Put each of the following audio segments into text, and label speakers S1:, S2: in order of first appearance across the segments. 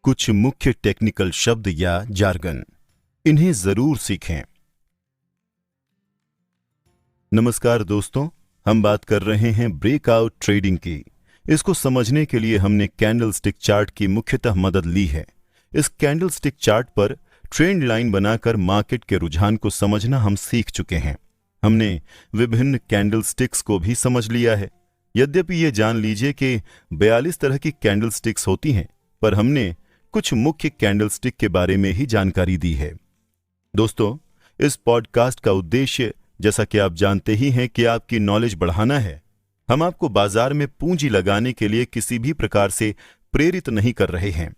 S1: कुछ मुख्य टेक्निकल शब्द या जार्गन, इन्हें जरूर सीखें। नमस्कार दोस्तों, हम बात कर रहे हैं ब्रेकआउट ट्रेडिंग की। इसको समझने के लिए हमने कैंडलस्टिक चार्ट की मुख्यतः मदद ली है। इस कैंडलस्टिक चार्ट पर ट्रेंड लाइन बनाकर मार्केट के रुझान को समझना हम सीख चुके हैं। हमने विभिन्न कैंडलस्टिक्स को भी समझ लिया है। यद्यपि ये जान लीजिए कि 42 तरह की कैंडलस्टिक्स होती हैं, पर हमने कुछ मुख्य कैंडलस्टिक के बारे में ही जानकारी दी है। दोस्तों, इस पॉडकास्ट का उद्देश्य, जैसा कि आप जानते ही हैं, कि आपकी नॉलेज बढ़ाना है। हम आपको बाजार में पूंजी लगाने के लिए किसी भी प्रकार से प्रेरित नहीं कर रहे हैं।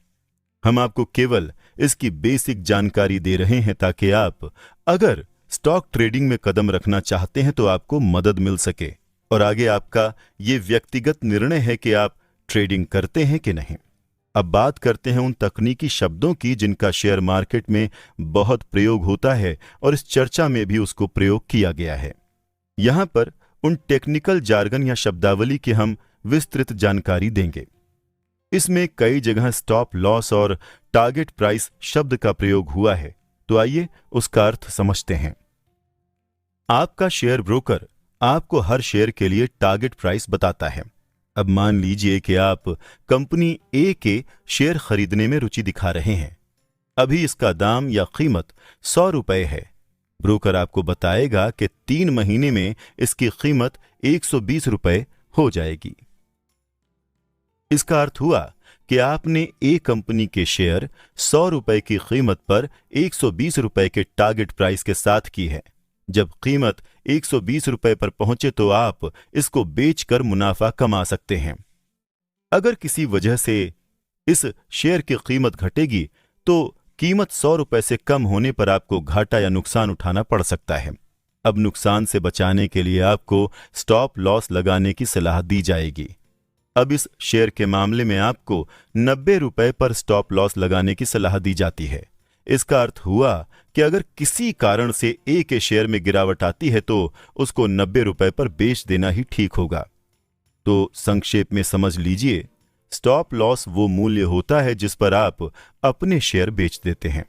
S1: हम आपको केवल इसकी बेसिक जानकारी दे रहे हैं ताकि आप अगर स्टॉक ट्रेडिंग में कदम रखना चाहते हैं तो आपको मदद मिल सके और आगे आपका ये व्यक्तिगत निर्णय है कि आप ट्रेडिंग करते हैं कि नहीं। अब बात करते हैं उन तकनीकी शब्दों की जिनका शेयर मार्केट में बहुत प्रयोग होता है और इस चर्चा में भी उसको प्रयोग किया गया है। यहां पर उन टेक्निकल जार्गन या शब्दावली की हम विस्तृत जानकारी देंगे। इसमें कई जगह स्टॉप लॉस और टारगेट प्राइस शब्द का प्रयोग हुआ है, तो आइए उसका अर्थ समझते हैं। आपका शेयर ब्रोकर आपको हर शेयर के लिए टारगेट प्राइस बताता है। अब मान लीजिए कि आप कंपनी ए के शेयर खरीदने में रुचि दिखा रहे हैं। अभी इसका दाम या कीमत 100 रुपए है। ब्रोकर आपको बताएगा कि 3 महीने में इसकी कीमत 120 रुपए हो जाएगी। इसका अर्थ हुआ कि आपने ए कंपनी के शेयर 100 रुपए की कीमत पर 120 रुपए के टारगेट प्राइस के साथ की है। जब कीमत 120 रुपए पर पहुंचे तो आप इसको बेचकर मुनाफा कमा सकते हैं। अगर किसी वजह से इस शेयर की कीमत घटेगी तो कीमत 100 रुपए से कम होने पर आपको घाटा या नुकसान उठाना पड़ सकता है। अब नुकसान से बचाने के लिए आपको स्टॉप लॉस लगाने की सलाह दी जाएगी। अब इस शेयर के मामले में आपको 90 रुपए पर स्टॉप लॉस लगाने की सलाह दी जाती है। इसका अर्थ हुआ कि अगर किसी कारण से ए के शेयर में गिरावट आती है तो उसको 90 रुपए पर बेच देना ही ठीक होगा। तो संक्षेप में समझ लीजिए, स्टॉप लॉस वो मूल्य होता है जिस पर आप अपने शेयर बेच देते हैं।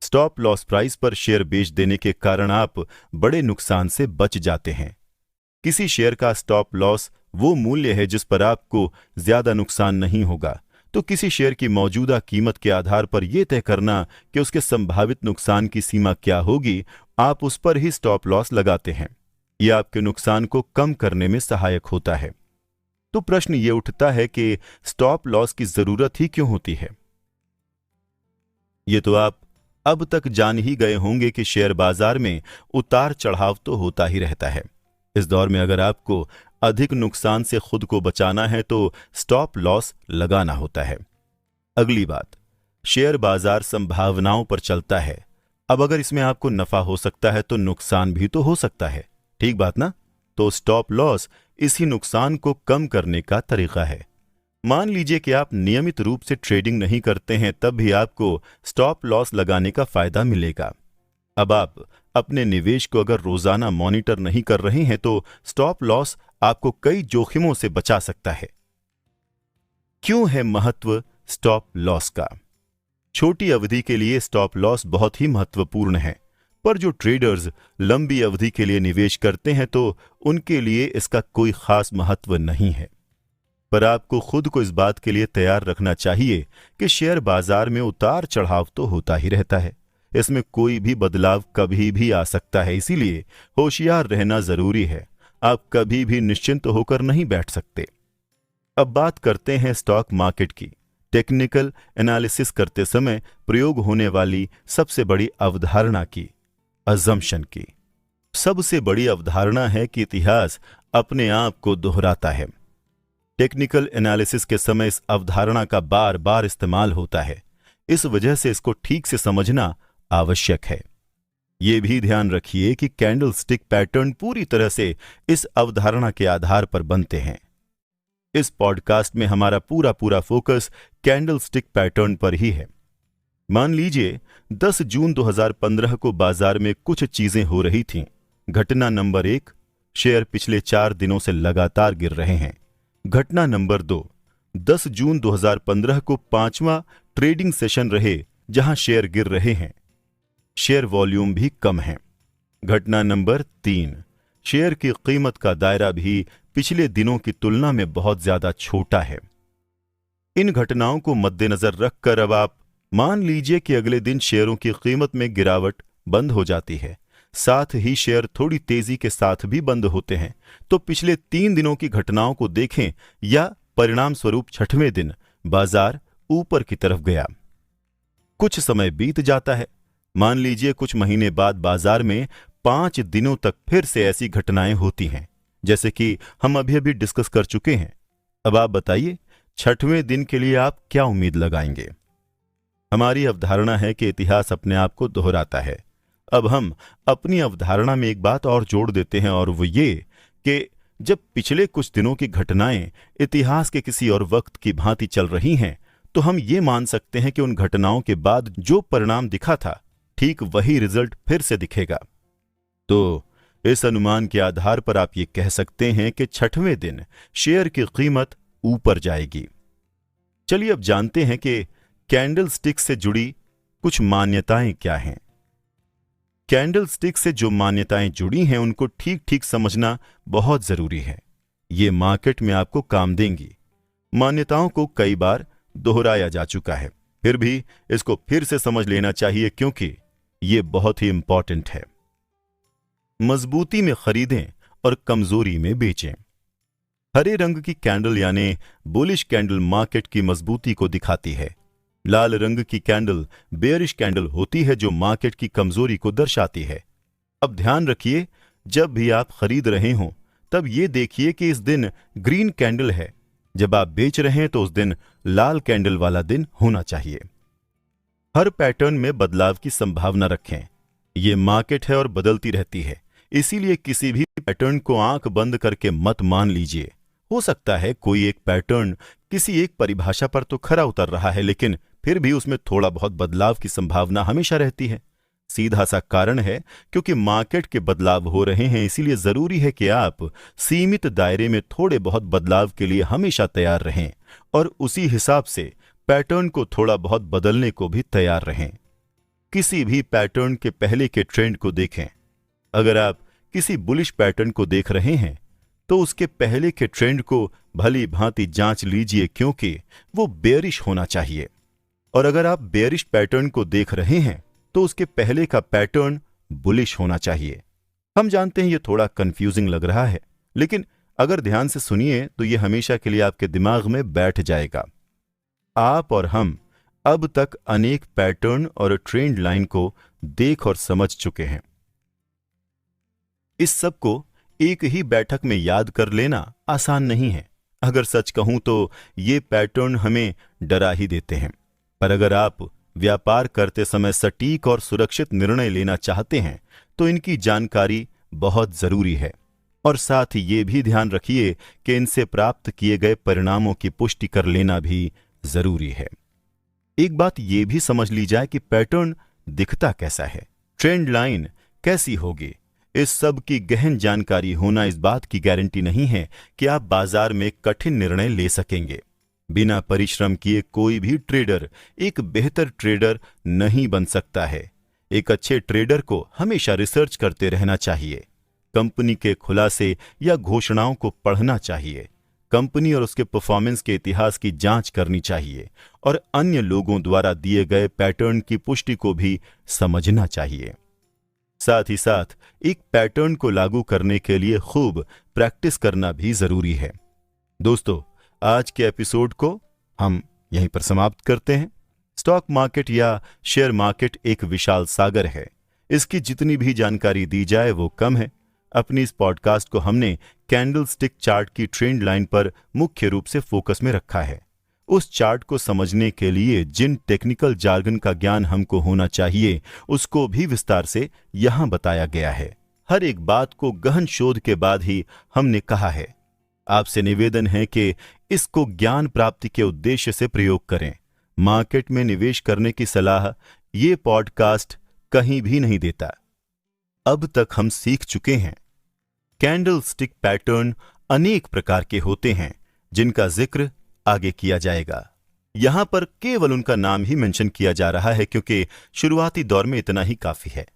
S1: स्टॉप लॉस प्राइस पर शेयर बेच देने के कारण आप बड़े नुकसान से बच जाते हैं। किसी शेयर का स्टॉप लॉस वो मूल्य है जिस पर आपको ज्यादा नुकसान नहीं होगा। तो किसी शेयर की मौजूदा कीमत के आधार पर यह तय करना कि उसके संभावित नुकसान की सीमा क्या होगी, आप उस पर ही स्टॉप लॉस लगाते हैं। यह आपके नुकसान को कम करने में सहायक होता है। तो प्रश्न यह उठता है कि स्टॉप लॉस की जरूरत ही क्यों होती है? यह तो आप अब तक जान ही गए होंगे कि शेयर बाजार में उतार चढ़ाव तो होता ही रहता है। इस दौर में अगर आपको अधिक नुकसान से खुद को बचाना है तो स्टॉप लॉस लगाना होता है। अगली बात, शेयर बाजार संभावनाओं पर चलता है। अब अगर इसमें आपको नफा हो सकता है तो नुकसान भी तो हो सकता है, ठीक बात ना? तो स्टॉप लॉस इसी नुकसान को कम करने का तरीका है। मान लीजिए कि आप नियमित रूप से ट्रेडिंग नहीं करते हैं, तब भी आपको स्टॉप लॉस लगाने का फायदा मिलेगा। अब आप अपने निवेश को अगर रोजाना मॉनिटर नहीं कर रहे हैं तो स्टॉप लॉस आपको कई जोखिमों से बचा सकता है। क्यों है महत्व स्टॉप लॉस का? छोटी अवधि के लिए स्टॉप लॉस बहुत ही महत्वपूर्ण है, पर जो ट्रेडर्स लंबी अवधि के लिए निवेश करते हैं तो उनके लिए इसका कोई खास महत्व नहीं है। पर आपको खुद को इस बात के लिए तैयार रखना चाहिए कि शेयर बाजार में उतार चढ़ाव तो होता ही रहता है। इसमें कोई भी बदलाव कभी भी आ सकता है, इसीलिए होशियार रहना जरूरी है। आप कभी भी निश्चिंत होकर नहीं बैठ सकते। अब बात करते हैं स्टॉक मार्केट की। टेक्निकल एनालिसिस करते समय प्रयोग होने वाली सबसे बड़ी अवधारणा की, अजम्पशन की। सबसे बड़ी अवधारणा है कि इतिहास अपने आप को दोहराता है। टेक्निकल एनालिसिस के समय इस अवधारणा का बार बार इस्तेमाल होता है। इस वजह से इसको ठीक से समझना आवश्यक है। यह भी ध्यान रखिए कि कैंडलस्टिक पैटर्न पूरी तरह से इस अवधारणा के आधार पर बनते हैं। इस पॉडकास्ट में हमारा पूरा फोकस कैंडलस्टिक पैटर्न पर ही है। मान लीजिए 10 जून 2015 को बाजार में कुछ चीजें हो रही थीं। घटना नंबर 1, शेयर पिछले 4 दिनों से लगातार गिर रहे हैं। घटना नंबर 2, 10 जून 2015 को 5वां ट्रेडिंग सेशन रहे जहां शेयर गिर रहे हैं, शेयर वॉल्यूम भी कम है। घटना नंबर 3, शेयर की कीमत का दायरा भी पिछले दिनों की तुलना में बहुत ज्यादा छोटा है। इन घटनाओं को मद्देनजर रखकर अब आप मान लीजिए कि अगले दिन शेयरों की कीमत में गिरावट बंद हो जाती है, साथ ही शेयर थोड़ी तेजी के साथ भी बंद होते हैं, तो पिछले 3 दिनों की घटनाओं को देखें या परिणाम स्वरूप छठवें दिन बाजार ऊपर की तरफ गया। कुछ समय बीत जाता है, मान लीजिए कुछ महीने बाद बाजार में 5 दिनों तक फिर से ऐसी घटनाएं होती हैं, जैसे कि हम अभी अभी डिस्कस कर चुके हैं। अब आप बताइए, छठवें दिन के लिए आप क्या उम्मीद लगाएंगे? हमारी अवधारणा है कि इतिहास अपने आप को दोहराता है। अब हम अपनी अवधारणा में एक बात और जोड़ देते हैं, और वो ये कि जब पिछले कुछ दिनों की घटनाएं इतिहास के किसी और वक्त की भांति चल रही हैं, तो हम ये मान सकते हैं कि उन घटनाओं के बाद जो परिणाम दिखा था, ठीक वही रिजल्ट फिर से दिखेगा। तो इस अनुमान के आधार पर आप ये कह सकते हैं कि छठवें दिन शेयर की कीमत ऊपर जाएगी। चलिए अब जानते हैं कि कैंडल स्टिक से जुड़ी कुछ मान्यताएं क्या हैं। कैंडल स्टिक से जो मान्यताएं जुड़ी हैं उनको ठीक ठीक समझना बहुत जरूरी है। ये मार्केट में आपको काम देंगी। मान्यताओं को कई बार दोहराया जा चुका है, फिर भी इसको फिर से समझ लेना चाहिए क्योंकि ये बहुत ही इंपॉर्टेंट है। मजबूती में खरीदें और कमजोरी में बेचें। हरे रंग की कैंडल यानी बुलिश कैंडल मार्केट की मजबूती को दिखाती है। लाल रंग की कैंडल बेयरिश कैंडल होती है जो मार्केट की कमजोरी को दर्शाती है। अब ध्यान रखिए, जब भी आप खरीद रहे हों तब ये देखिए कि इस दिन ग्रीन कैंडल है, जब आप बेच रहे हैं तो उस दिन लाल कैंडल वाला दिन होना चाहिए। हर पैटर्न में बदलाव की संभावना रखें। ये मार्केट है और बदलती रहती है, इसीलिए किसी भी पैटर्न को आंख बंद करके मत मान लीजिए। हो सकता है कोई एक पैटर्न किसी एक परिभाषा पर तो खरा उतर रहा है, लेकिन फिर भी उसमें थोड़ा बहुत बदलाव की संभावना हमेशा रहती है। सीधा सा कारण है क्योंकि मार्केट के बदलाव हो रहे हैं, इसीलिए जरूरी है कि आप सीमित दायरे में थोड़े बहुत बदलाव के लिए हमेशा तैयार रहें और उसी हिसाब से पैटर्न को थोड़ा बहुत बदलने को भी तैयार रहें। किसी भी पैटर्न के पहले के ट्रेंड को देखें। अगर आप किसी बुलिश पैटर्न को देख रहे हैं तो उसके पहले के ट्रेंड को भली भांति जांच लीजिए क्योंकि वो बेयरिश होना चाहिए। और अगर आप बेयरिश पैटर्न को देख रहे हैं तो उसके पहले का पैटर्न बुलिश होना चाहिए। हम जानते हैं ये थोड़ा कंफ्यूजिंग लग रहा है, लेकिन अगर ध्यान से सुनिए तो ये हमेशा के लिए आपके दिमाग में बैठ जाएगा। आप और हम अब तक अनेक पैटर्न और ट्रेंड लाइन को देख और समझ चुके हैं। इस सब को एक ही बैठक में याद कर लेना आसान नहीं है। अगर सच कहूं तो ये पैटर्न हमें डरा ही देते हैं, पर अगर आप व्यापार करते समय सटीक और सुरक्षित निर्णय लेना चाहते हैं तो इनकी जानकारी बहुत जरूरी है। और साथ ही ये भी ध्यान रखिए कि इनसे प्राप्त किए गए परिणामों की पुष्टि कर लेना भी जरूरी है। एक बात ये भी समझ ली जाए कि पैटर्न दिखता कैसा है, ट्रेंड लाइन कैसी होगी। इस सब की गहन जानकारी होना इस बात की गारंटी नहीं है कि आप बाजार में कठिन निर्णय ले सकेंगे। बिना परिश्रम किए कोई भी ट्रेडर एक बेहतर ट्रेडर नहीं बन सकता है। एक अच्छे ट्रेडर को हमेशा रिसर्च करते रहना चाहिए। कंपनी के खुलासे या घोषणाओं को पढ़ना चाहिए। कंपनी और उसके परफॉर्मेंस के इतिहास की जांच करनी चाहिए और अन्य लोगों द्वारा दिए गए पैटर्न की पुष्टि को भी समझना चाहिए। साथ ही साथ एक पैटर्न को लागू करने के लिए खूब प्रैक्टिस करना भी जरूरी है। दोस्तों, आज के एपिसोड को हम यहीं पर समाप्त करते हैं। स्टॉक मार्केट या शेयर मार्केट एक विशाल सागर है। इसकी जितनी भी जानकारी दी जाए वो कम है। अपनी इस पॉडकास्ट को हमने कैंडल स्टिक चार्ट की ट्रेंड लाइन पर मुख्य रूप से फोकस में रखा है। उस चार्ट को समझने के लिए जिन टेक्निकल जार्गन का ज्ञान हमको होना चाहिए उसको भी विस्तार से यहां बताया गया है। हर एक बात को गहन शोध के बाद ही हमने कहा है। आपसे निवेदन है कि इसको ज्ञान प्राप्ति के उद्देश्य से प्रयोग करें। मार्केट में निवेश करने की सलाह ये पॉडकास्ट कहीं भी नहीं देता। अब तक हम सीख चुके हैं कैंडल स्टिक पैटर्न अनेक प्रकार के होते हैं जिनका जिक्र आगे किया जाएगा। यहां पर केवल उनका नाम ही मेंशन किया जा रहा है क्योंकि शुरुआती दौर में इतना ही काफी है,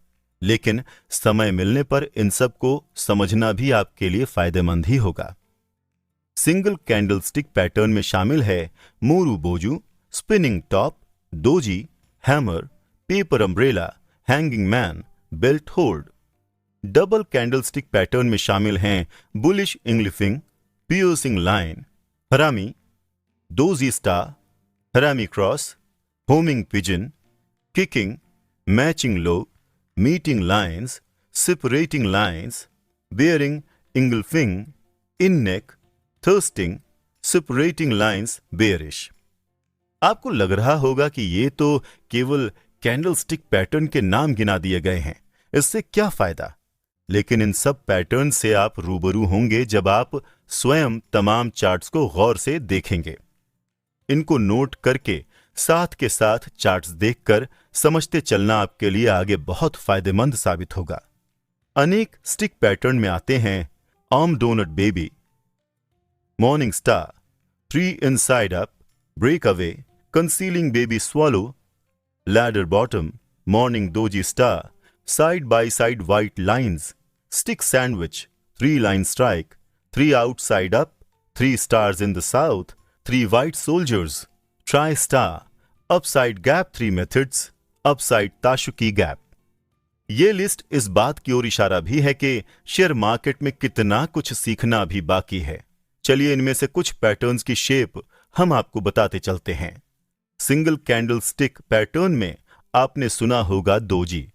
S1: लेकिन समय मिलने पर इन सब को समझना भी आपके लिए फायदेमंद ही होगा। सिंगल कैंडलस्टिक पैटर्न में शामिल है marubozu, spinning top, doji, hammer, paper umbrella, hanging man, belt hold. Double candlestick pattern में शामिल हैं bullish engulfing, piercing line, harami, doji star, harami cross, homing pigeon, kicking, matching low, meeting lines, separating lines, bearish engulfing, in neck, thrusting, separating lines, bearish. आपको लग रहा होगा कि ये तो केवल कैंडलस्टिक पैटर्न के नाम गिना दिए गए हैं, इससे क्या फायदा? लेकिन इन सब पैटर्न से आप रूबरू होंगे जब आप स्वयं तमाम चार्ट्स को गौर से देखेंगे। इनको नोट करके साथ के साथ चार्ट्स देखकर समझते चलना आपके लिए आगे बहुत फायदेमंद साबित होगा। अनेक स्टिक पैटर्न में आते हैं abandoned baby, morning star, three inside up, break away, concealing baby swallow, ladder bottom, morning doji star, side by side white lines, stick sandwich, 3 line strike, 3 outside up, 3 stars in the south, 3 white soldiers, tri star, upside gap 3 methods, upside tasuki gap. ये list इस बात की ओर इशारा भी है कि share market में कितना कुछ सीखना भी बाकी है। चलिए इनमें से कुछ पैटर्न्स की शेप हम आपको बताते चलते हैं। सिंगल कैंडल स्टिक पैटर्न में आपने सुना होगा दोजी।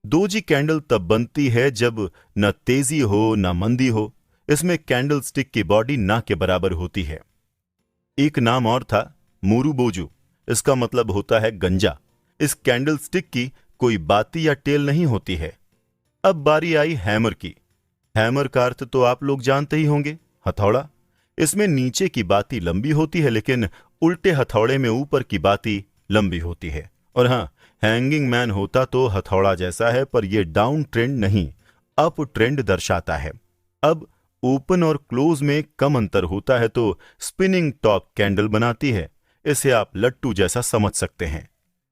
S1: दोजी कैंडल तब बनती है जब न तेजी हो न मंदी हो। इसमें कैंडल स्टिक की बॉडी ना के बराबर होती है। एक नाम और था मोरू बोजू, इसका मतलब होता है गंजा। इस कैंडल स्टिक की कोई बाती या टेल नहीं होती है। अब बारी आई हैमर की। हैमर का अर्थ तो आप लोग जानते ही होंगे, हथौड़ा। इसमें नीचे की बाती लंबी होती है, लेकिन उल्टे हथौड़े में ऊपर की बाती लंबी होती है। और हाँ, हैंगिंग मैन होता तो हथौड़ा जैसा है, पर यह डाउन ट्रेंड नहीं, अप ट्रेंड दर्शाता है। अब ओपन और क्लोज में कम अंतर होता है तो स्पिनिंग टॉप कैंडल बनाती है। इसे आप लट्टू जैसा समझ सकते हैं।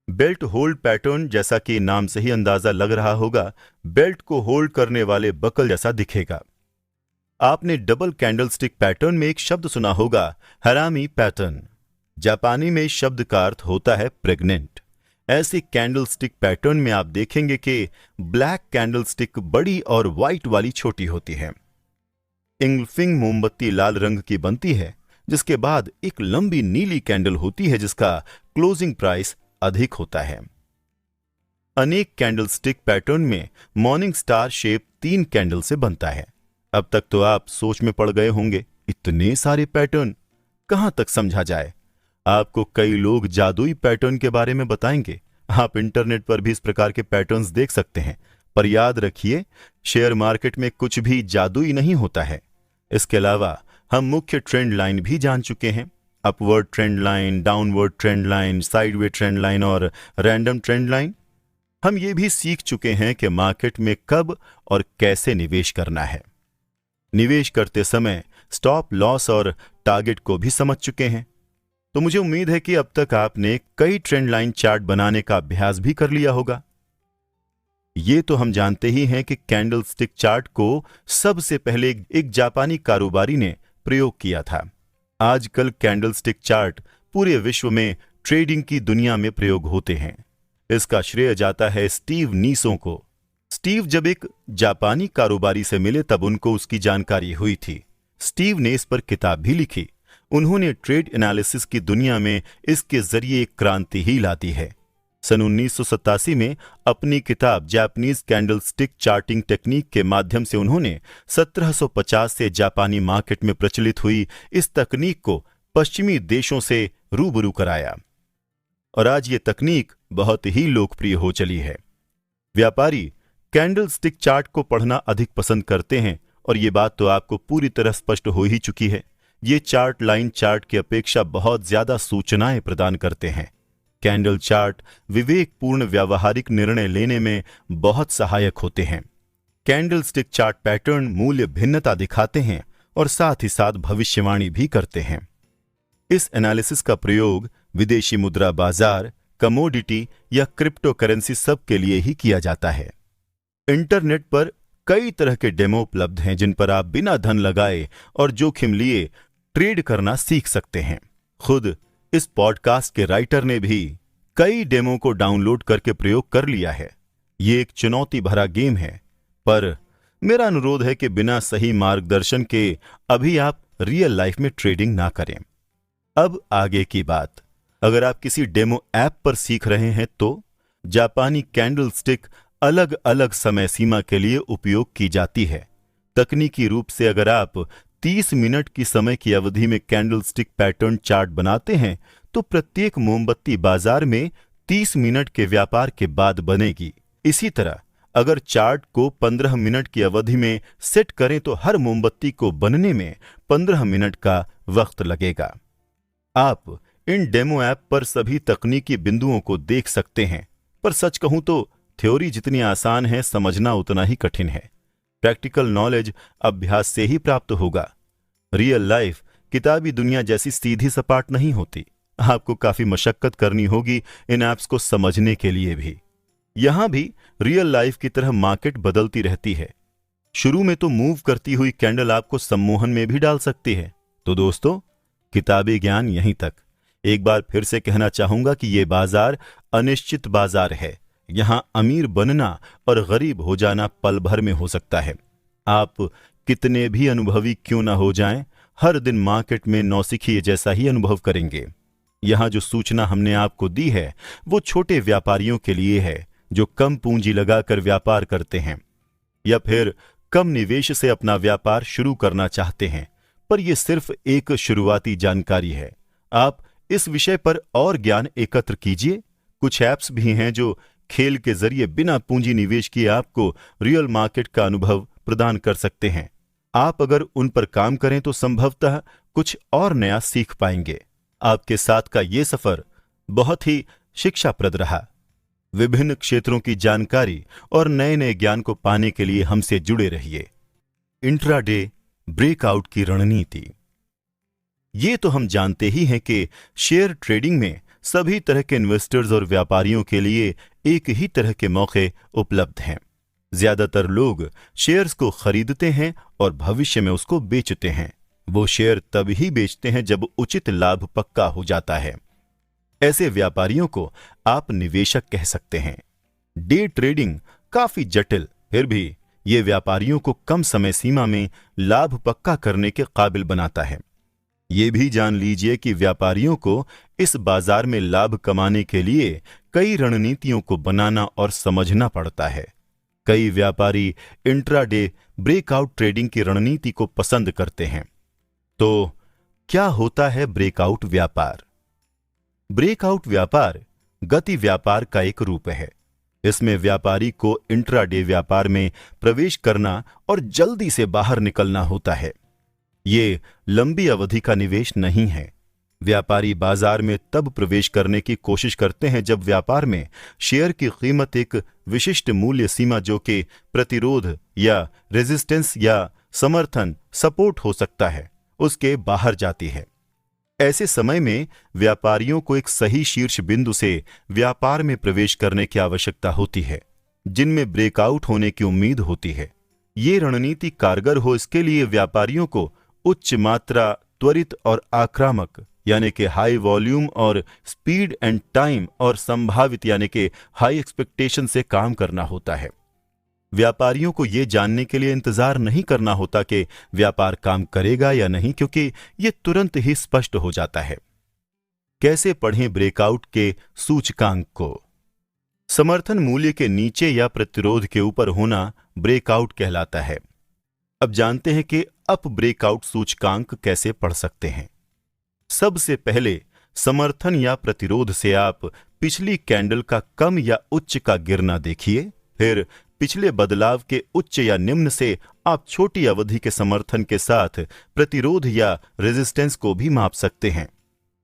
S1: बेल्ट होल्ड पैटर्न, जैसा कि नाम से ही अंदाजा लग रहा होगा, बेल्ट को होल्ड करने वाले बकल जैसा दिखेगा। आपने डबल कैंडलस्टिक पैटर्न में एक शब्द सुना होगा, हरामी पैटर्न। जापानी में इस शब्द का अर्थ होता है प्रेग्नेंट। ऐसे कैंडलस्टिक पैटर्न में आप देखेंगे कि ब्लैक कैंडलस्टिक बड़ी और व्हाइट वाली छोटी होती है। इंगल्फिंग मोमबत्ती लाल रंग की बनती है, जिसके बाद एक लंबी नीली कैंडल होती है जिसका क्लोजिंग प्राइस अधिक होता है। अनेक कैंडलस्टिक पैटर्न में मॉर्निंग स्टार शेप 3 कैंडल से बनता है। अब तक तो आप सोच में पड़ गए होंगे, इतने सारे पैटर्न कहां तक समझा जाए। आपको कई लोग जादुई पैटर्न के बारे में बताएंगे। आप इंटरनेट पर भी इस प्रकार के पैटर्न्स देख सकते हैं, पर याद रखिए, शेयर मार्केट में कुछ भी जादुई नहीं होता है। इसके अलावा हम मुख्य ट्रेंड लाइन भी जान चुके हैं। Upward trend line, downward trend line, sideway trend line और रैंडम ट्रेंड लाइन। हम ये भी सीख चुके हैं कि मार्केट में कब और कैसे निवेश करना है। निवेश करते समय स्टॉप लॉस और टारगेट को भी समझ चुके हैं। तो मुझे उम्मीद है कि अब तक आपने कई ट्रेंड लाइन चार्ट बनाने का अभ्यास भी कर लिया होगा। ये तो हम जानते ही हैं कि कैंडल स्टिक चार्ट को सबसे पहले एक जापानी कारोबारी ने प्रयोग किया था। आजकल कैंडल स्टिक चार्ट पूरे विश्व में ट्रेडिंग की दुनिया में प्रयोग होते हैं। इसका श्रेय जाता है स्टीव नीसो को। स्टीव जब एक जापानी कारोबारी से मिले तब उनको उसकी जानकारी हुई थी। स्टीव ने इस पर किताब भी लिखी। उन्होंने ट्रेड एनालिसिस की दुनिया में इसके जरिए एक क्रांति ही ला दी है। सन 1987 में अपनी किताब Japanese candle stick charting technique के माध्यम से उन्होंने 1750 से जापानी मार्केट में प्रचलित हुई इस तकनीक को पश्चिमी देशों से रूबरू कराया और आज ये तकनीक बहुत ही लोकप्रिय हो चली है। व्यापारी कैंडल स्टिक चार्ट को पढ़ना अधिक पसंद करते हैं और ये बात तो आपको पूरी तरह स्पष्ट हो ही चुकी है। ये चार्ट लाइन चार्ट की अपेक्षा बहुत ज्यादा सूचनाएं प्रदान करते हैं। कैंडल चार्ट विवेकपूर्ण व्यावहारिक निर्णय लेने में बहुत सहायक होते हैं। कैंडल स्टिक चार्ट पैटर्न मूल्य भिन्नता दिखाते हैं और साथ ही साथ भविष्यवाणी भी करते हैं। इस एनालिसिस का प्रयोग विदेशी मुद्रा बाजार, कमोडिटी या क्रिप्टो करेंसी सब के लिए ही किया जाता है। इंटरनेट पर कई तरह के डेमो उपलब्ध हैं जिन पर आप बिना धन लगाए और जोखिम लिए ट्रेड करना सीख सकते हैं। खुद इस पॉडकास्ट के राइटर ने भी कई डेमो को डाउनलोड करके प्रयोग कर लिया है। ये एक चुनौती भरा गेम है, पर मेरा अनुरोध है कि बिना सही मार्गदर्शन के अभी आप रियल लाइफ में ट्रेडिंग ना करें। अब आगे की बात, अगर आप किसी डेमो ऐप पर सीख रहे हैं तो जापानी कैंडल स्टिक अलग अलग समय सीमा के लिए उपयोग की जाती है। तकनीकी रूप से अगर आप 30 मिनट की समय की अवधि में कैंडल स्टिक पैटर्न चार्ट बनाते हैं तो प्रत्येक मोमबत्ती बाजार में 30 मिनट के व्यापार के बाद बनेगी। इसी तरह अगर चार्ट को 15 मिनट की अवधि में सेट करें तो हर मोमबत्ती को बनने में 15 मिनट का वक्त लगेगा। आप इन डेमो ऐप पर सभी तकनीकी बिंदुओं को देख सकते हैं, पर सच कहूं तो थ्योरी जितनी आसान है, समझना उतना ही कठिन है। प्रैक्टिकल नॉलेज अभ्यास से ही प्राप्त होगा। रियल लाइफ किताबी दुनिया जैसी सीधी सपाट नहीं होती। आपको काफी मशक्कत करनी होगी इन ऐप्स को समझने के लिए भी। यहां भी रियल लाइफ की तरह मार्केट बदलती रहती है। शुरू में तो मूव करती हुई कैंडल आपको सम्मोहन में भी डाल सकती है। तो दोस्तों, किताबी ज्ञान यहीं तक। एक बार फिर से कहना चाहूंगा कि यह बाजार अनिश्चित बाजार है। यहां अमीर बनना और गरीब हो जाना पल भर में हो सकता है। आप कितने भी अनुभवी क्यों ना हो जाएं, हर दिन मार्केट में नौसिखिए जैसा ही अनुभव करेंगे। यहां जो सूचना हमने आपको दी है वो छोटे व्यापारियों के लिए है जो कम पूंजी लगाकर व्यापार करते हैं या फिर कम निवेश से अपना व्यापार शुरू करना चाहते हैं। पर यह सिर्फ एक शुरुआती जानकारी है। आप इस विषय पर और ज्ञान एकत्र कीजिए। कुछ ऐप्स भी हैं जो खेल के जरिए बिना पूंजी निवेश किए आपको रियल मार्केट का अनुभव प्रदान कर सकते हैं। आप अगर उन पर काम करें तो संभवतः कुछ और नया सीख पाएंगे। आपके साथ का ये सफर बहुत ही शिक्षाप्रद रहा। विभिन्न क्षेत्रों की जानकारी और नए नए ज्ञान को पाने के लिए हमसे जुड़े रहिए। इंट्राडे ब्रेकआउट की रणनीति। ये तो हम जानते ही हैं कि शेयर ट्रेडिंग में सभी तरह के इन्वेस्टर्स और व्यापारियों के लिए एक ही तरह के मौके उपलब्ध हैं। ज्यादातर लोग शेयर्स को खरीदते हैं और भविष्य में उसको बेचते हैं। वो शेयर तब ही बेचते हैं जब उचित लाभ पक्का हो जाता है। ऐसे व्यापारियों को आप निवेशक कह सकते हैं। डे ट्रेडिंग काफी जटिल, फिर भी ये व्यापारियों को कम समय सीमा में लाभ पक्का करने के काबिल बनाता है। ये भी जान लीजिए कि व्यापारियों को इस बाजार में लाभ कमाने के लिए कई रणनीतियों को बनाना और समझना पड़ता है। कई व्यापारी इंट्राडे ब्रेकआउट ट्रेडिंग की रणनीति को पसंद करते हैं। तो क्या होता है ब्रेकआउट व्यापार? ब्रेकआउट व्यापार गति व्यापार का एक रूप है। इसमें व्यापारी को इंट्राडे व्यापार में प्रवेश करना और जल्दी से बाहर निकलना होता है। ये लंबी अवधि का निवेश नहीं है। व्यापारी बाजार में तब प्रवेश करने की कोशिश करते हैं जब व्यापार में शेयर की कीमत एक विशिष्ट मूल्य सीमा, जो कि प्रतिरोध या रेजिस्टेंस या समर्थन सपोर्ट हो सकता है, उसके बाहर जाती है। ऐसे समय में व्यापारियों को एक सही शीर्ष बिंदु से व्यापार में प्रवेश करने की आवश्यकता होती है, जिनमें ब्रेकआउट होने की उम्मीद होती है। ये रणनीति कारगर हो, इसके लिए व्यापारियों को उच्च मात्रा, त्वरित और आक्रामक यानी कि हाई वॉल्यूम और स्पीड एंड टाइम और संभावित यानी कि हाई एक्सपेक्टेशन से काम करना होता है। व्यापारियों को यह जानने के लिए इंतजार नहीं करना होता कि व्यापार काम करेगा या नहीं, क्योंकि यह तुरंत ही स्पष्ट हो जाता है। कैसे पढ़ें ब्रेकआउट के सूचकांक को? समर्थन मूल्य के नीचे या प्रतिरोध के ऊपर होना ब्रेकआउट कहलाता है। अब जानते हैं कि अप ब्रेकआउट सूचकांक कैसे पढ़ सकते हैं। सबसे पहले समर्थन या प्रतिरोध से आप पिछली कैंडल का कम या उच्च का गिरना देखिए। फिर पिछले बदलाव के उच्च या निम्न से आप छोटी अवधि के समर्थन के साथ प्रतिरोध या रेजिस्टेंस को भी माप सकते हैं।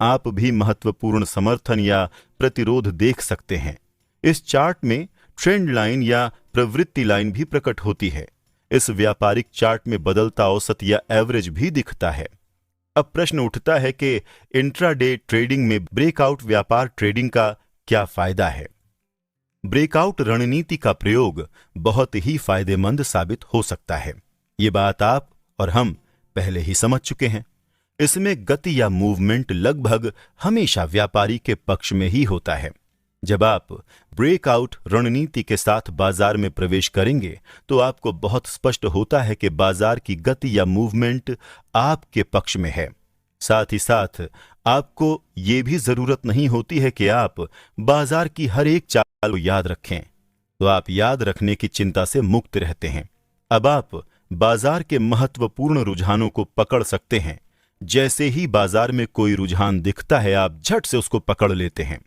S1: आप भी महत्वपूर्ण समर्थन या प्रतिरोध देख सकते हैं। इस चार्ट में ट्रेंड लाइन या प्रवृत्ति लाइन भी प्रकट होती है। इस व्यापारिक चार्ट में बदलता औसत या एवरेज भी दिखता है। अब प्रश्न उठता है कि इंट्राडे ट्रेडिंग में ब्रेकआउट व्यापार ट्रेडिंग का क्या फायदा है। ब्रेकआउट रणनीति का प्रयोग बहुत ही फायदेमंद साबित हो सकता है। ये बात आप और हम पहले ही समझ चुके हैं। इसमें गति या मूवमेंट लगभग हमेशा व्यापारी के पक्ष में ही होता है। जब आप ब्रेकआउट रणनीति के साथ बाजार में प्रवेश करेंगे तो आपको बहुत स्पष्ट होता है कि बाजार की गति या मूवमेंट आपके पक्ष में है। साथ ही साथ आपको ये भी जरूरत नहीं होती है कि आप बाजार की हर एक चाल को याद रखें, तो आप याद रखने की चिंता से मुक्त रहते हैं। अब आप बाजार के महत्वपूर्ण रुझानों को पकड़ सकते हैं। जैसे ही बाजार में कोई रुझान दिखता है, आप झट से उसको पकड़ लेते हैं।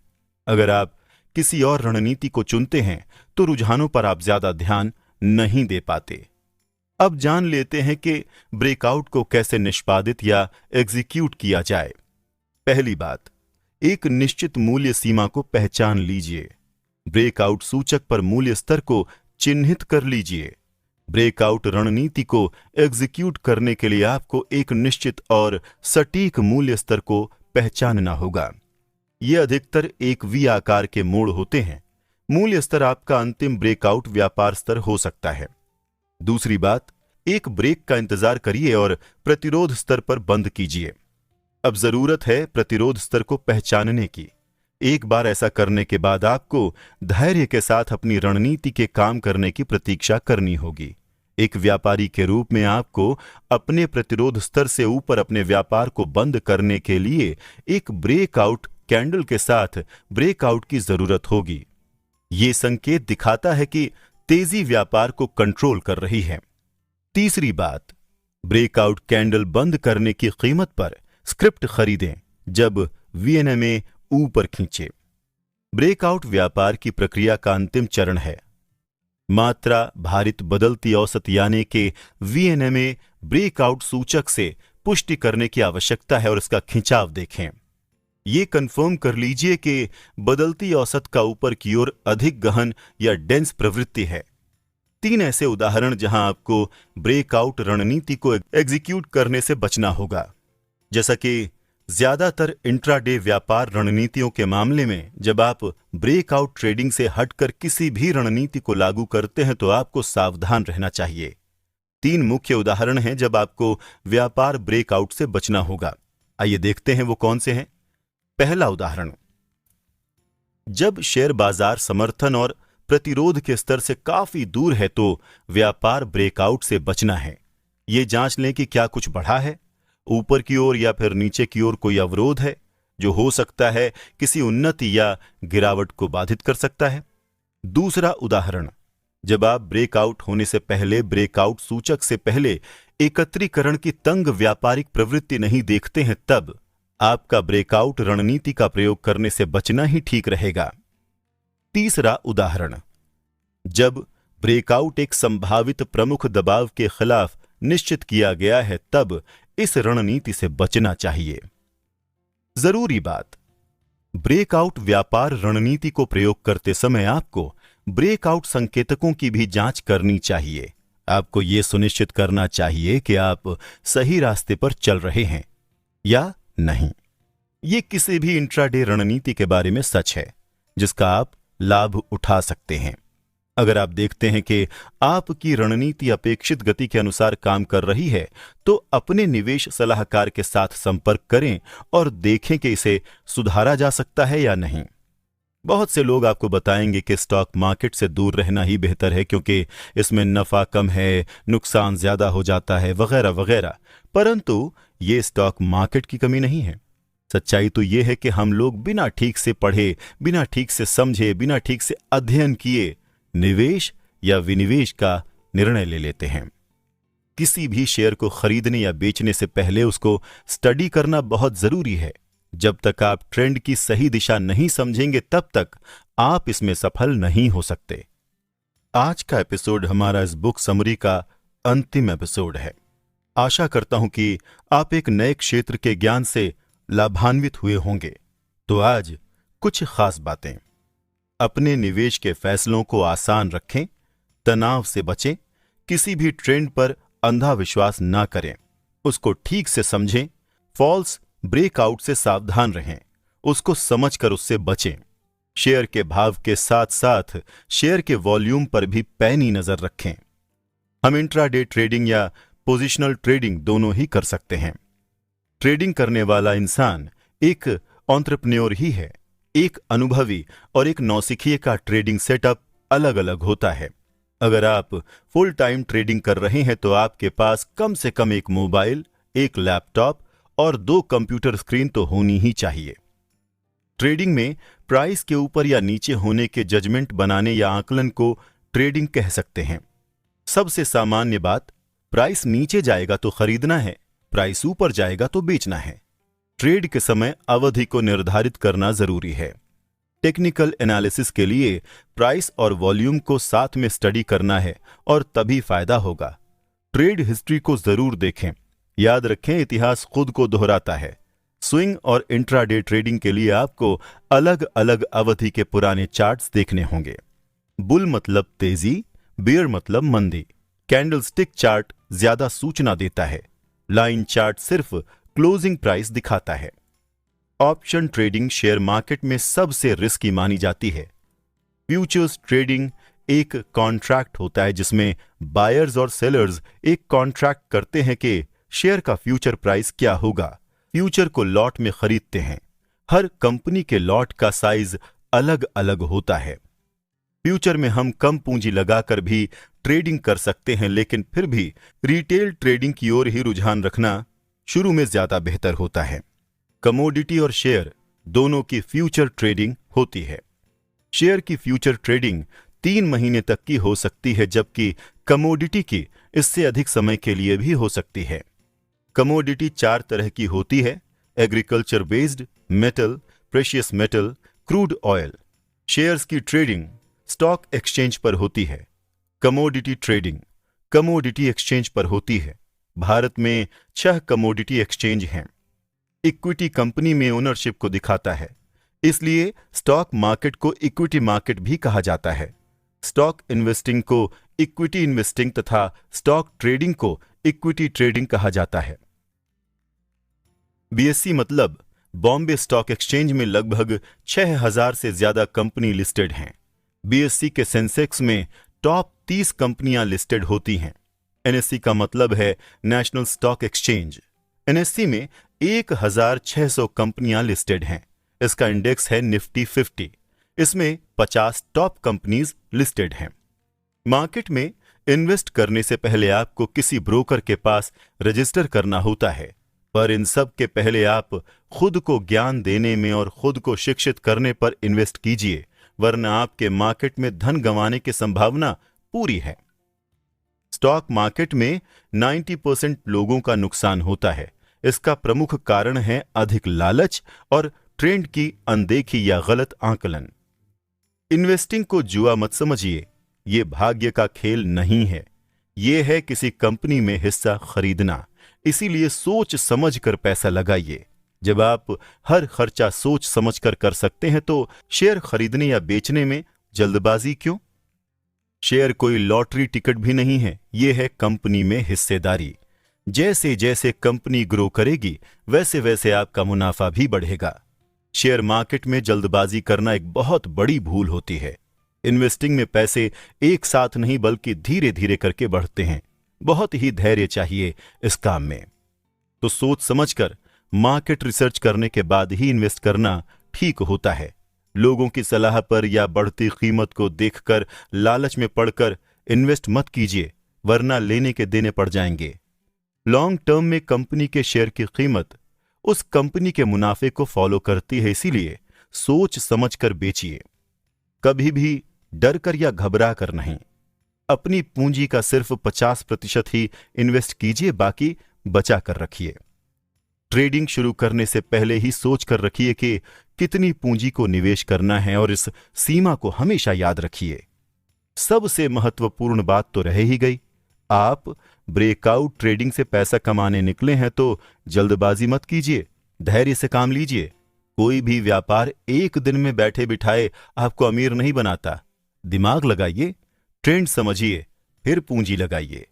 S1: अगर आप किसी और रणनीति को चुनते हैं तो रुझानों पर आप ज्यादा ध्यान नहीं दे पाते। अब जान लेते हैं कि ब्रेकआउट को कैसे निष्पादित या एग्जीक्यूट किया जाए। पहली बात, एक निश्चित मूल्य सीमा को पहचान लीजिए। ब्रेकआउट सूचक पर मूल्य स्तर को चिन्हित कर लीजिए। ब्रेकआउट रणनीति को एग्जीक्यूट करने के लिए आपको एक निश्चित और सटीक मूल्य स्तर को पहचानना होगा। ये अधिकतर एक वी आकार के मोड़ होते हैं। मूल्य स्तर आपका अंतिम ब्रेकआउट व्यापार स्तर हो सकता है। दूसरी बात, एक ब्रेक का इंतजार करिए और प्रतिरोध स्तर पर बंद कीजिए। अब जरूरत है प्रतिरोध स्तर को पहचानने की। एक बार ऐसा करने के बाद आपको धैर्य के साथ अपनी रणनीति के काम करने की प्रतीक्षा करनी होगी। एक व्यापारी के रूप में आपको अपने प्रतिरोध स्तर से ऊपर अपने व्यापार को बंद करने के लिए एक ब्रेकआउट कैंडल के साथ ब्रेकआउट की जरूरत होगी। यह संकेत दिखाता है कि तेजी व्यापार को कंट्रोल कर रही है। तीसरी बात, ब्रेकआउट कैंडल बंद करने की कीमत पर स्क्रिप्ट खरीदें जब वीएनएमए ऊपर खींचे। ब्रेकआउट व्यापार की प्रक्रिया का अंतिम चरण है। मात्रा भारित बदलती औसत यानी कि वीएनएमए ब्रेकआउट सूचक से पुष्टि करने की आवश्यकता है और इसका खिंचाव देखें। ये कंफर्म कर लीजिए कि बदलती औसत का ऊपर की ओर अधिक गहन या डेंस प्रवृत्ति है। 3 ऐसे उदाहरण जहां आपको ब्रेकआउट रणनीति को एग्जीक्यूट करने से बचना होगा। जैसा कि ज्यादातर इंट्राडे व्यापार रणनीतियों के मामले में जब आप ब्रेकआउट ट्रेडिंग से हटकर किसी भी रणनीति को लागू करते हैं तो आपको सावधान रहना चाहिए। 3 मुख्य उदाहरण हैं जब आपको व्यापार ब्रेकआउट से बचना होगा। आइए देखते हैं वो कौन से हैं। पहला उदाहरण, जब शेयर बाजार समर्थन और प्रतिरोध के स्तर से काफी दूर है तो व्यापार ब्रेकआउट से बचना है। यह जांच लें कि क्या कुछ बढ़ा है, ऊपर की ओर या फिर नीचे की ओर कोई अवरोध है जो हो सकता है किसी उन्नति या गिरावट को बाधित कर सकता है। दूसरा उदाहरण, जब आप ब्रेकआउट होने से पहले ब्रेकआउट सूचक से पहले एकत्रीकरण की तंग व्यापारिक प्रवृत्ति नहीं देखते हैं तब आपका ब्रेकआउट रणनीति का प्रयोग करने से बचना ही ठीक रहेगा। तीसरा उदाहरण, जब ब्रेकआउट एक संभावित प्रमुख दबाव के खिलाफ निश्चित किया गया है तब इस रणनीति से बचना चाहिए। जरूरी बात, ब्रेकआउट व्यापार रणनीति को प्रयोग करते समय आपको ब्रेकआउट संकेतकों की भी जांच करनी चाहिए। आपको यह सुनिश्चित करना चाहिए कि आप सही रास्ते पर चल रहे हैं या नहीं। यह किसी भी इंट्राडे रणनीति के बारे में सच है जिसका आप लाभ उठा सकते हैं। अगर आप देखते हैं कि आपकी रणनीति अपेक्षित गति के अनुसार काम कर रही है तो अपने निवेश सलाहकार के साथ संपर्क करें और देखें कि इसे सुधारा जा सकता है या नहीं। बहुत से लोग आपको बताएंगे कि स्टॉक मार्केट से दूर रहना ही बेहतर है क्योंकि इसमें नफा कम है, नुकसान ज्यादा हो जाता है वगैरह वगैरह, परंतु ये स्टॉक मार्केट की कमी नहीं है। सच्चाई तो यह है कि हम लोग बिना ठीक से पढ़े, बिना ठीक से समझे, बिना ठीक से अध्ययन किए निवेश या विनिवेश का निर्णय ले लेते हैं। किसी भी शेयर को खरीदने या बेचने से पहले उसको स्टडी करना बहुत जरूरी है। जब तक आप ट्रेंड की सही दिशा नहीं समझेंगे तब तक आप इसमें सफल नहीं हो सकते। आज का एपिसोड हमारा इस बुक समरी का अंतिम एपिसोड है। आशा करता हूं कि आप एक नए क्षेत्र के ज्ञान से लाभान्वित हुए होंगे। तो आज कुछ खास बातें। अपने निवेश के फैसलों को आसान रखें, तनाव से बचें, किसी भी ट्रेंड पर अंधा विश्वास ना करें, उसको ठीक से समझें, फॉल्स ब्रेकआउट से सावधान रहें, उसको समझकर उससे बचें। शेयर के भाव के साथ साथ शेयर के वॉल्यूम पर भी पैनी नजर रखें। हम इंट्राडे ट्रेडिंग या पोजिशनल ट्रेडिंग दोनों ही कर सकते हैं। ट्रेडिंग करने वाला इंसान एक एंटरप्रेन्योर ही है। एक अनुभवी और एक नौसिखिए का ट्रेडिंग सेटअप अलग अलग होता है। अगर आप फुल टाइम ट्रेडिंग कर रहे हैं तो आपके पास कम से कम एक मोबाइल, एक लैपटॉप और 2 कंप्यूटर स्क्रीन तो होनी ही चाहिए। ट्रेडिंग में प्राइस के ऊपर या नीचे होने के जजमेंट बनाने या आकलन को ट्रेडिंग कह सकते हैं। सबसे सामान्य बात, प्राइस नीचे जाएगा तो खरीदना है, प्राइस ऊपर जाएगा तो बेचना है। ट्रेड के समय अवधि को निर्धारित करना जरूरी है। टेक्निकल एनालिसिस के लिए प्राइस और वॉल्यूम को साथ में स्टडी करना है और तभी फायदा होगा। ट्रेड हिस्ट्री को जरूर देखें। याद रखें, इतिहास खुद को दोहराता है। स्विंग और इंट्राडे ट्रेडिंग के लिए आपको अलग अलग अवधि के पुराने चार्ट्स देखने होंगे। बुल मतलब तेजी, बेयर मतलब मंदी। कैंडलस्टिक चार्ट ज्यादा सूचना देता है, लाइन चार्ट सिर्फ क्लोजिंग प्राइस दिखाता है। ऑप्शन ट्रेडिंग शेयर मार्केट में सबसे रिस्की मानी जाती है। फ्यूचर्स ट्रेडिंग एक कॉन्ट्रैक्ट होता है जिसमें बायर्स और सेलर्स एक कॉन्ट्रैक्ट करते हैं कि शेयर का फ्यूचर प्राइस क्या होगा। फ्यूचर को लॉट में खरीदते हैं। हर कंपनी के लॉट का साइज अलग अलग होता है। फ्यूचर में हम कम पूंजी लगाकर भी ट्रेडिंग कर सकते हैं, लेकिन फिर भी रिटेल ट्रेडिंग की ओर ही रुझान रखना शुरू में ज्यादा बेहतर होता है। कमोडिटी और शेयर दोनों की फ्यूचर ट्रेडिंग होती है। शेयर की फ्यूचर ट्रेडिंग 3 महीने तक की हो सकती है, जबकि कमोडिटी की इससे अधिक समय के लिए भी हो सकती है। कमोडिटी 4 तरह की होती है: agriculture based, metal, precious metal, crude oil. Shares की ट्रेडिंग स्टॉक एक्सचेंज पर होती है। कमोडिटी ट्रेडिंग कमोडिटी एक्सचेंज पर होती है। भारत में 6 कमोडिटी एक्सचेंज हैं। इक्विटी कंपनी में ओनरशिप को दिखाता है, इसलिए स्टॉक मार्केट को इक्विटी मार्केट भी कहा जाता है। स्टॉक इन्वेस्टिंग को इक्विटी इन्वेस्टिंग तथा स्टॉक ट्रेडिंग को इक्विटी ट्रेडिंग कहा जाता है। बीएसई मतलब बॉम्बे स्टॉक एक्सचेंज में लगभग 6000 से ज्यादा कंपनी लिस्टेड हैं। बीएसई के सेंसेक्स में टॉप 30 कंपनियां लिस्टेड होती हैं। एनएसई का मतलब है नेशनल स्टॉक एक्सचेंज। एनएसई में 1600 कंपनियां लिस्टेड हैं। इसका इंडेक्स है निफ्टी 50। इसमें 50 टॉप कंपनीज लिस्टेड हैं। मार्केट में इन्वेस्ट करने से पहले आपको किसी ब्रोकर के पास रजिस्टर करना होता है, पर इन सब के पहले आप खुद को ज्ञान देने में और खुद को शिक्षित करने पर इन्वेस्ट कीजिए, वरना आपके मार्केट में धन गंवाने की संभावना पूरी है। स्टॉक मार्केट में 90% लोगों का नुकसान होता है। इसका प्रमुख कारण है अधिक लालच और ट्रेंड की अनदेखी या गलत आकलन। इन्वेस्टिंग को जुआ मत समझिए। ये भाग्य का खेल नहीं है। ये है किसी कंपनी में हिस्सा खरीदना। इसीलिए सोच समझ कर पैसा लगाइए। जब आप हर खर्चा सोच समझकर कर सकते हैं तो शेयर खरीदने या बेचने में जल्दबाजी क्यों? शेयर कोई लॉटरी टिकट भी नहीं है। ये है कंपनी में हिस्सेदारी। जैसे जैसे कंपनी ग्रो करेगी वैसे वैसे आपका मुनाफा भी बढ़ेगा। शेयर मार्केट में जल्दबाजी करना एक बहुत बड़ी भूल होती है। इन्वेस्टिंग में पैसे एक साथ नहीं बल्कि धीरे धीरे करके बढ़ते हैं। बहुत ही धैर्य चाहिए इस काम में। तो सोच समझकर मार्केट रिसर्च करने के बाद ही इन्वेस्ट करना ठीक होता है। लोगों की सलाह पर या बढ़ती कीमत को देखकर लालच में पड़कर इन्वेस्ट मत कीजिए, वरना लेने के देने पड़ जाएंगे। लॉन्ग टर्म में कंपनी के शेयर की कीमत उस कंपनी के मुनाफे को फॉलो करती है, इसीलिए सोच समझकर बेचिए। कभी भी डर कर या घबरा कर नहीं। अपनी पूंजी का सिर्फ 50% ही इन्वेस्ट कीजिए, बाकी बचा कर रखिए। ट्रेडिंग शुरू करने से पहले ही सोच कर रखिए कि कितनी पूंजी को निवेश करना है और इस सीमा को हमेशा याद रखिए। सबसे महत्वपूर्ण बात तो रह ही गई, आप ब्रेकआउट ट्रेडिंग से पैसा कमाने निकले हैं तो जल्दबाजी मत कीजिए, धैर्य से काम लीजिए। कोई भी व्यापार एक दिन में बैठे बिठाए आपको अमीर नहीं बनाता। दिमाग लगाइए, ट्रेंड समझिए, फिर पूंजी लगाइए।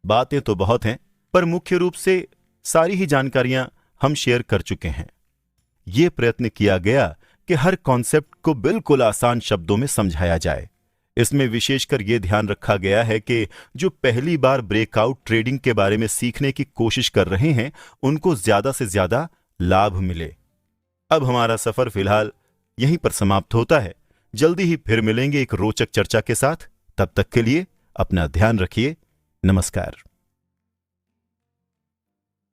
S1: बातें तो बहुत हैं, पर मुख्य रूप से सारी ही जानकारियां हम शेयर कर चुके हैं। यह प्रयत्न किया गया कि हर कॉन्सेप्ट को बिल्कुल आसान शब्दों में समझाया जाए। इसमें विशेषकर यह ध्यान रखा गया है कि जो पहली बार ब्रेकआउट ट्रेडिंग के बारे में सीखने की कोशिश कर रहे हैं उनको ज्यादा से ज्यादा लाभ मिले। अब हमारा सफर फिलहाल यहीं पर समाप्त होता है। जल्दी ही फिर मिलेंगे एक रोचक चर्चा के साथ। तब तक के लिए अपना ध्यान रखिए। नमस्कार।